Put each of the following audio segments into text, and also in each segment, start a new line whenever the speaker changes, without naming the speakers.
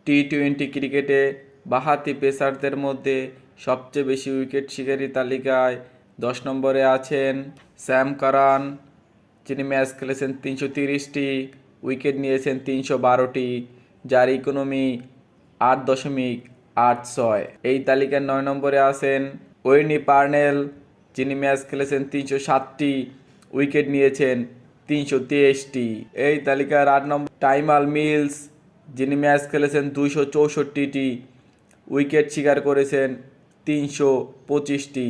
টি-20 ক্রিকেটে বাঁহাতি পেসারদের মধ্যে সবচেয়ে বেশি উইকেট শিকারী তালিকায় 10 নম্বরে আছেন স্যাম কারান, যিনি ম্যাচ খেলেছেন 330টি, উইকেট নিয়েছেন 312টি, যার ইকোনমি 8.86। এই তালিকার 9 নম্বরে আছেন ওয়েনি পার্নেল, যিনি ম্যাচ খেলেছেন 307টি, উইকেট নিয়েছেন 323টি। এই তালিকার 8 নম্বর টাইমাল মিলস, যিনি ম্যাচ খেলেছেন 264টি, উইকেট শিকার করেছেন 325টি,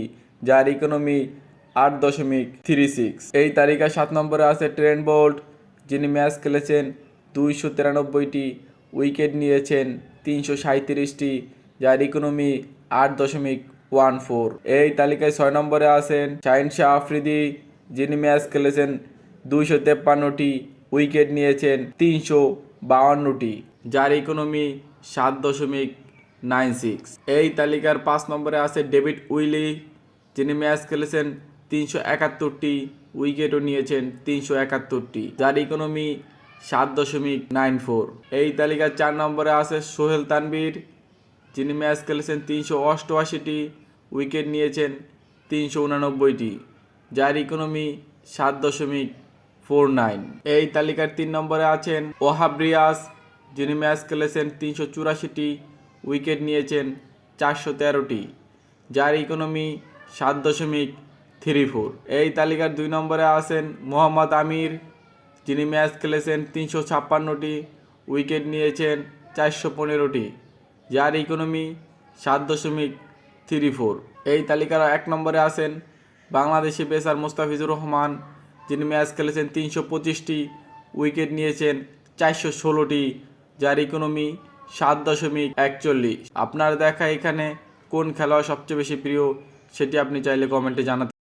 যার ইকোনমি 8.36। এই তালিকায় 7 নম্বরে আছে ট্রেন্ট বোল্ট, যিনি ম্যাচ খেলেছেন 293টি, উইকেট নিয়েছেন 337টি, যার ইকোনমি 8.14। এই তালিকায় 6 নম্বরে আছেন শাহিন শাহ আফ্রিদি, যিনি ম্যাচ খেলেছেন 253টি, উইকেট নিয়েছেন 352টি, যার ইকোনমি 7.96। এই তালিকার 5 নম্বরে আছে ডেভিড উইলি, যিনি ম্যাচ খেলেছেন 371টি, উইকেটও নিয়েছেন 371টি, যার ইকোনমি 7.94। এই তালিকার 4 নম্বরে আছে সোহেল তানভীর, যিনি ম্যাচ খেলেছেন 388টি, উইকেট নিয়েছেন 389টি, যার ইকোনমি 7.49। এই তালিকার 3 নম্বরে আছেন ওহাব রিয়াজ, যিনি ম্যাচ খেলেছেন 384টি, উইকেট নিয়েছেন 413টি, যার ইকোনমি 7.34। এই তালিকার 2 নম্বরে আছেন মোহাম্মদ আমির, যিনি ম্যাচ খেলেছেন 356টি, উইকেট নিয়েছেন 415টি, যার ইকোনমি 7.34। এই তালিকার 1 নম্বরে আছেন বাংলাদেশি পেসার মুস্তাফিজুর রহমান, যিনি ম্যাচ খেলেছেন 325টি, উইকেট নিয়েছেন 416টি, যার ইকোনমি 7.41। আপনার দেখা এখানে কোন খেলোয়াড় সবচেয়ে বেশি প্রিয় সেটি আপনি চাইলে কমেন্টে জানাতে